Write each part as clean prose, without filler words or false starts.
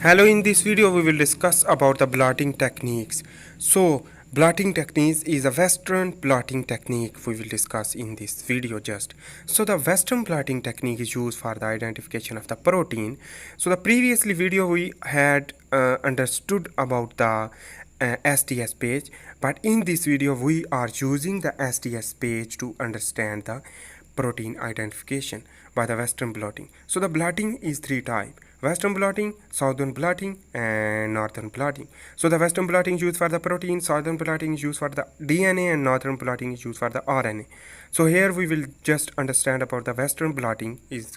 Hello, in this video we will discuss about the blotting techniques. So blotting techniques is a western blotting technique we will discuss in this video just. So the western blotting technique is used for the identification of the protein. So the previously video we had understood about the STS page, but in this video we are using the STS page to understand the protein identification by the western blotting. So the blotting is three types: western blotting, southern blotting, and northern blotting. So the western blotting is used for the protein, southern blotting is used for the DNA, and northern blotting is used for the RNA. So here we will just understand about the western blotting is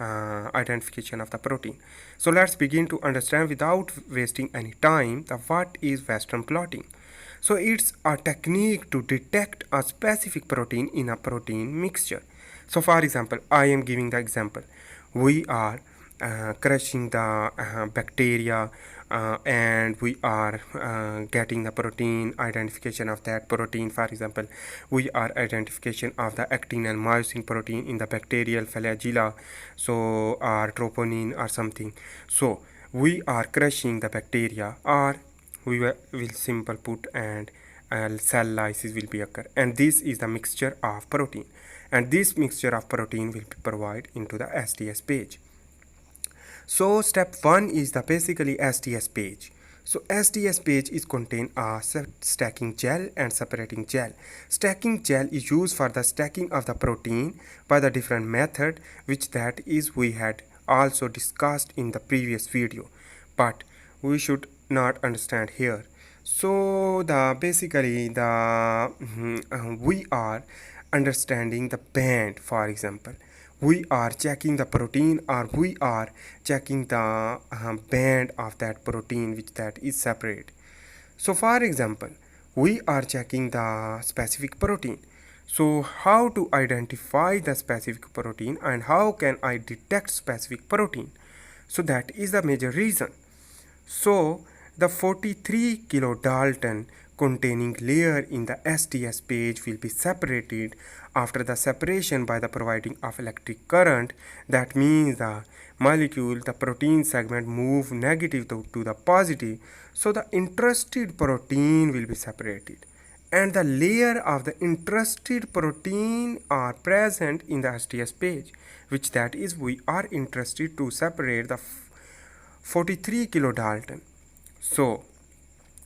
identification of the protein. So let's begin to understand without wasting any time the what is western blotting. So it's a technique to detect a specific protein in a protein mixture. So for example, I am giving the example. We are crushing the bacteria and we are getting the protein identification of that protein. For example, we are identification of the actin and myosin protein in the bacterial flagella, so or troponin or something. So we are crushing the bacteria, or we will simple put, and cell lysis will be occur, and this is the mixture of protein, and this mixture of protein will be provided into the STS page. So step 1 is the basically STS page. So STS page is contain a stacking gel and separating gel. Stacking gel is used for the stacking of the protein by the different method, which that is we had also discussed in the previous video, but we should not understand here. So the basically the we are understanding the band. For example, we are checking the protein, or we are checking the band of that protein which that is separate. So for example, we are checking the specific protein. So how to identify the specific protein and how can I detect specific protein? So that is the major reason. So the 43 kilodalton containing layer in the STS page will be separated after the separation by the providing of electric current. That means the molecule, the protein segment move negative to the positive. So the interested protein will be separated, and the layer of the interested protein are present in the STS page, which that is we are interested to separate the 43 kilodalton. So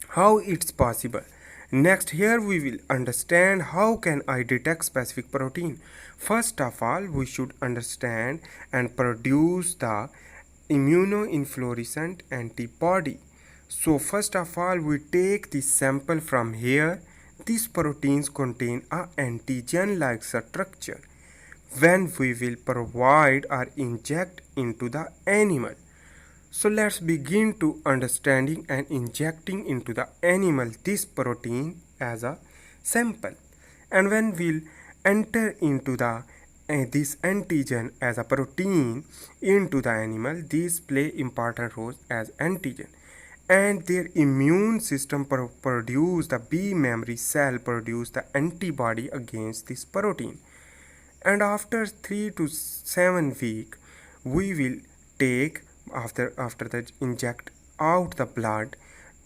how it's possible? Next, here we will understand how can I detect specific protein. First of all, we should understand and produce the immunoinfluorescent antibody. So first of all, we take the sample from here. These proteins contain a antigen like structure when we will provide or inject into the animal. So let's begin to understanding and injecting into the animal this protein as a sample. And when we'll enter into the this antigen as a protein into the animal, these play important roles as antigen. And their immune system produce the B memory cell produce the antibody against this protein. And after 3 to 7 weeks, we will take after that inject out the blood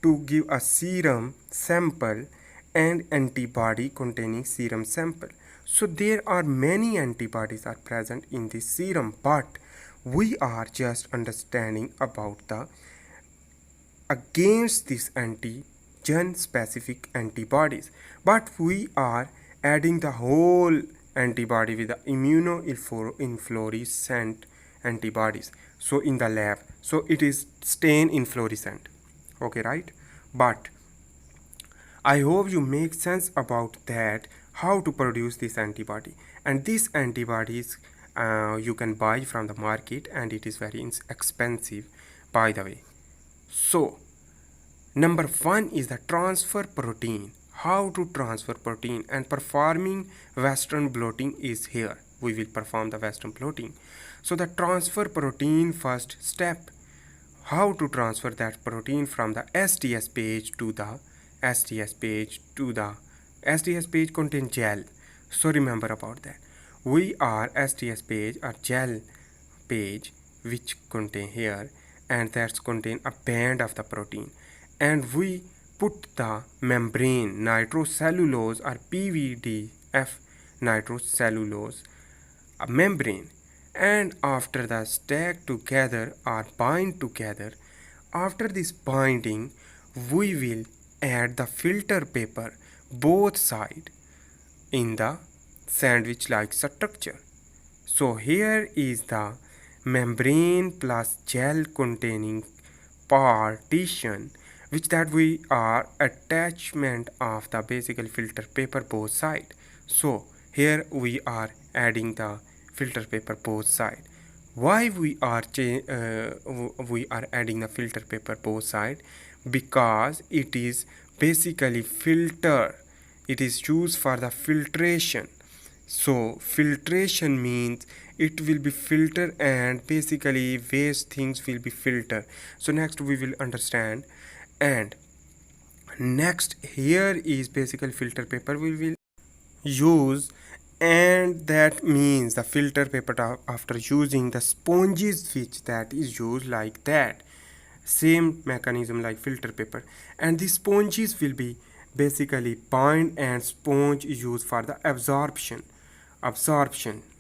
to give a serum sample and antibody containing serum sample. So there are many antibodies are present in this serum, but we are just understanding about the against this antigen specific antibodies, but we are adding the whole antibody with the immunoinfluorescent antibodies. So in the lab, so it is stain inflorescent, okay, right? But I hope you make sense about that, how to produce this antibody. And these antibodies you can buy from the market, and it is very expensive, by the way. So number 1 is the transfer protein. How to transfer protein, and performing western blotting is here. We will perform the western blotting. So the transfer protein first step, how to transfer that protein from the STS page to the STS page to the STS page contain gel. So remember about that. We are STS page or gel page which contain here, and that's contain a band of the protein, and we put the membrane nitrocellulose or PVDF nitrocellulose a membrane, and after the stack together or bind together, after this binding we will add the filter paper both side in the sandwich like structure. So here is the membrane plus gel containing partition, which that we are attachment of the basically filter paper both side. So here we are adding the filter paper both side. Why we are adding the filter paper both side? Because it is basically filter, it is used for the filtration. So filtration means it will be filter and basically waste things will be filter. So next we will understand, and next here is basically filter paper we will use, and that means the filter paper after using the sponges which that is used like that, same mechanism like filter paper, and the sponges will be basically bind, and sponge is used for the absorption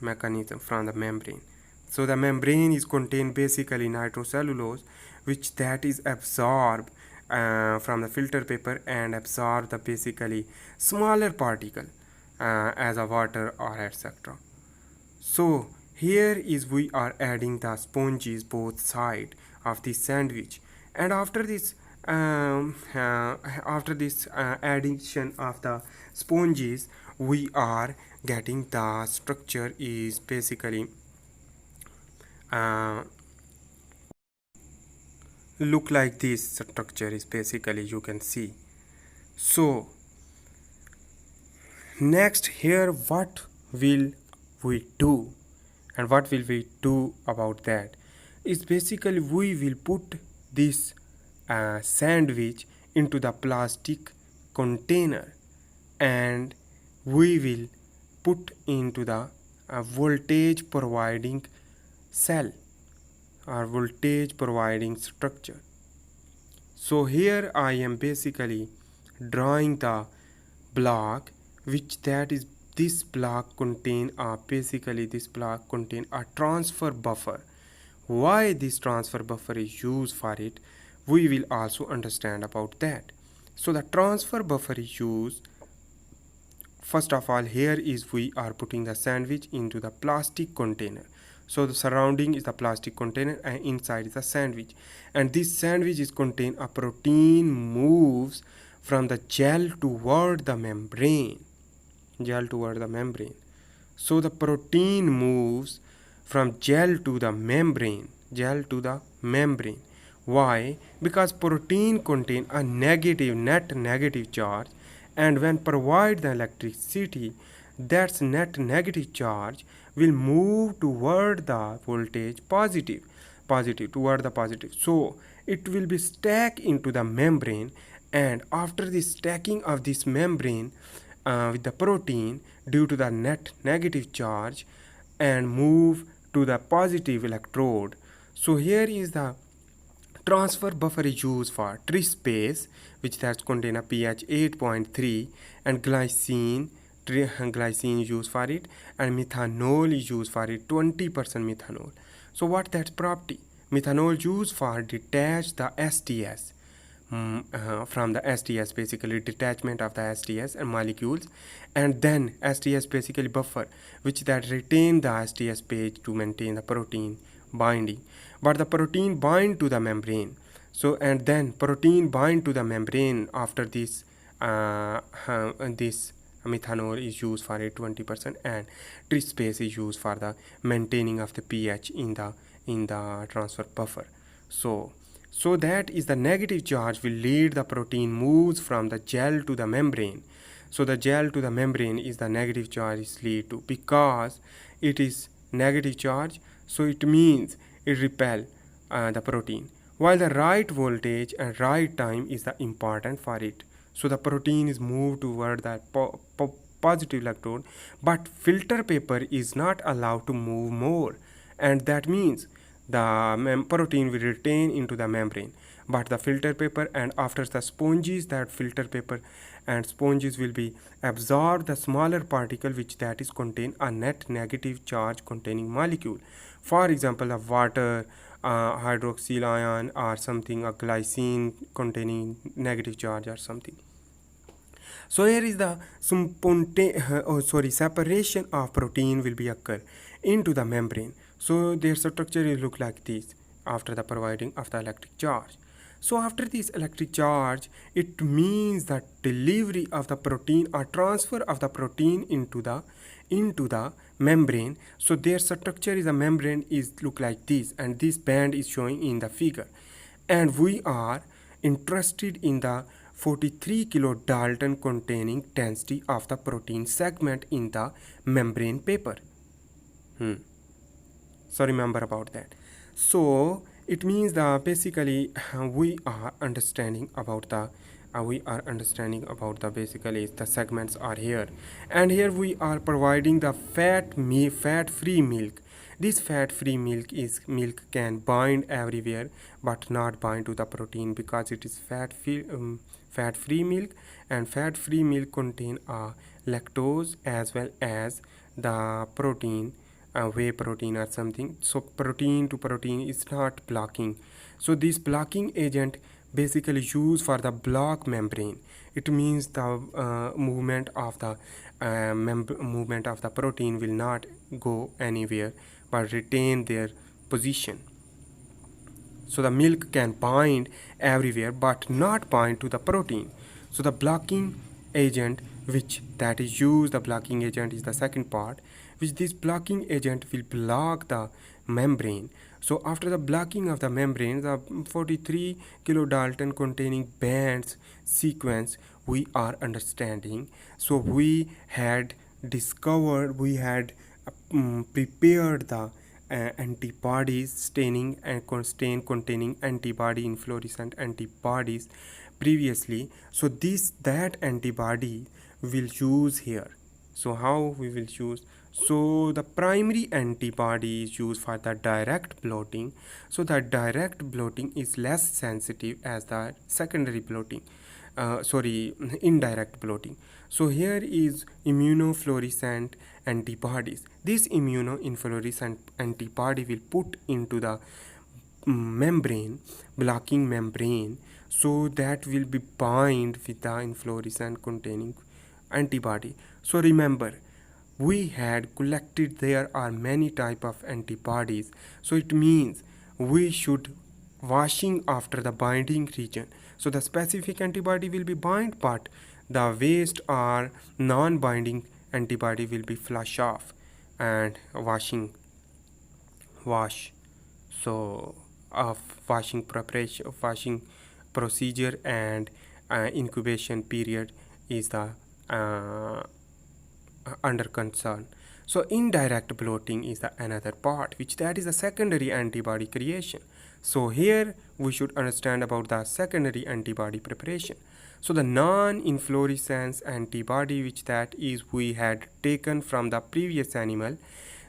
mechanism from the membrane. So the membrane is contain basically nitrocellulose, which that is absorbed from the filter paper and absorb the basically smaller particle as a water or etc. So here is we are adding the sponges both side of the sandwich, and after this addition of the sponges, we are getting the structure is basically look like this. Structure is basically you can see. So next here what will we do, and what will we do about that is basically we will put this sandwich into the plastic container, and we will put into the voltage providing cell or voltage providing structure. So here I am basically drawing the block, which that is this block contain basically this block contain a transfer buffer. Why this transfer buffer is used for it, we will also understand about that. So the transfer buffer is used, first of all here is we are putting the sandwich into the plastic container. So the surrounding is the plastic container and inside is the sandwich, and this sandwich is contain a protein moves from the gel toward the membrane. So the protein moves from gel to the membrane. Why? Because protein contain a net negative charge, and when provide the electricity, that's net negative charge will move toward the voltage positive toward the positive. So it will be stacked into the membrane, and after the stacking of this membrane with the protein due to the net negative charge and move to the positive electrode. So here is the transfer buffer is used for trispace, which that contain a pH 8.3, and glycine is used for it, and methanol is used for it, 20% methanol. So what that property? Methanol used for detach the STS from the STS, basically detachment of the STS and molecules, and then STS basically buffer, which that retain the STS page to maintain the protein binding. But the protein bind to the membrane. So and then protein bind to the membrane after this this methanol is used for a 20%, and trispace is used for the maintaining of the pH in the transfer buffer. So that is the negative charge will lead the protein moves from the gel to the membrane. So the gel to the membrane is the negative charge is lead to, because it is negative charge, so it means it repel the protein, while the right voltage and right time is the important for it. So the protein is moved toward the positive electrode, but filter paper is not allowed to move more, and that means the protein will retain into the membrane, but the filter paper and after the sponges, that filter paper and sponges will be absorb the smaller particle which that is contain a net negative charge containing molecule. For example, a water, hydroxyl ion or something, a glycine containing negative charge or something. So here is the separation of protein will be occur into the membrane. So their structure will look like this after the providing of the electric charge. So after this electric charge, it means the delivery of the protein or transfer of the protein into the membrane. So their structure is a membrane is look like this, and this band is showing in the figure. And we are interested in the 43 kilodalton containing density of the protein segment in the membrane paper. So remember about that. So it means that basically we are understanding about the basically the segments are here, and here we are providing the fat free milk. This fat free milk can bind everywhere but not bind to the protein because it is fat free milk, and fat free milk contain lactose as well as the protein, whey protein or something. So protein to protein is not blocking. So this blocking agent basically used for the block membrane. It means the movement of the protein will not go anywhere but retain their position. So the milk can bind everywhere but not bind to the protein. So the blocking agent which that is used, the blocking agent is the second part, which this blocking agent will block the membrane. So after the blocking of the membrane, the 43 kilodalton containing bands sequence we are understanding. So we had prepared the antibodies staining and stain containing antibody inflorescent antibodies previously. So that antibody will use here. So how we will use? So the primary antibody is used for the direct blotting. So the direct blotting is less sensitive as the secondary blotting. Indirect blotting. So here is immunofluorescent antibodies. This immunofluorescent antibody will put into the membrane, blocking membrane, so that will be bind with the inflorescent containing antibody. So remember, we had collected there are many type of antibodies. So it means we should washing after the binding region. So the specific antibody will be bind, but the waste or non-binding antibody will be flush off and wash. So of washing procedure and incubation period is the under concern. So indirect blotting is the another part, which that is the secondary antibody creation. So here we should understand about the secondary antibody preparation. So the non-inflorescence antibody, which that is we had taken from the previous animal,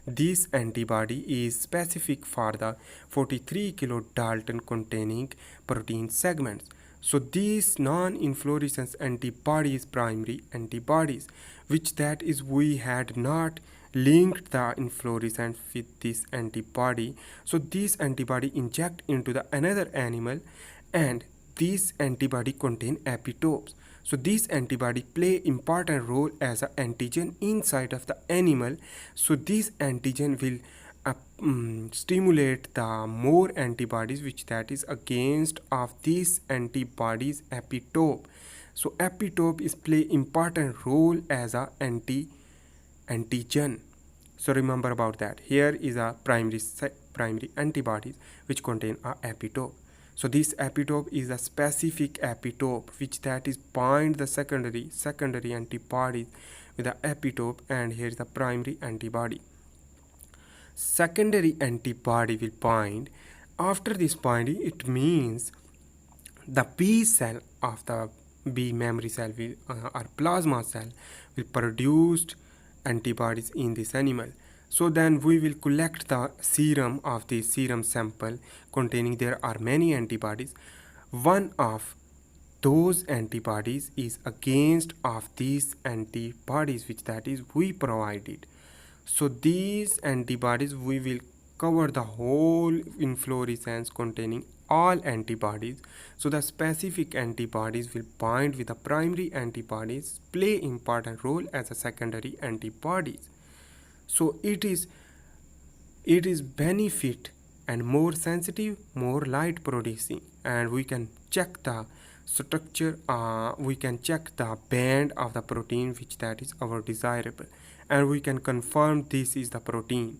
this antibody is specific for the 43 kilodalton containing protein segments. So these non-inflorescence antibodies, primary antibodies, which that is we had not linked the inflorescence with this antibody. So this antibody inject into the another animal, and this antibody contain epitopes. So this antibody play important role as an antigen inside of the animal. So this antigen will stimulate the more antibodies, which that is against of these antibodies epitope. So epitope is play important role as a antigen. So remember about that. Here is a primary antibodies which contain a epitope. So this epitope is a specific epitope which that is bind the secondary antibodies with the epitope, and here is the primary antibody. Secondary antibody will bind. After this binding, it means the B cell of the B memory cell or plasma cell will produce antibodies in this animal. So then we will collect the serum of the serum sample containing there are many antibodies. One of those antibodies is against of these antibodies which that is we provided. So these antibodies we will cover the whole inflorescence containing all antibodies. So the specific antibodies will bind with the primary antibodies, play important role as a secondary antibodies. So it is benefit and more sensitive, more light producing, and we can check the structure, we can check the band of the protein which that is our desirable, and we can confirm this is the protein.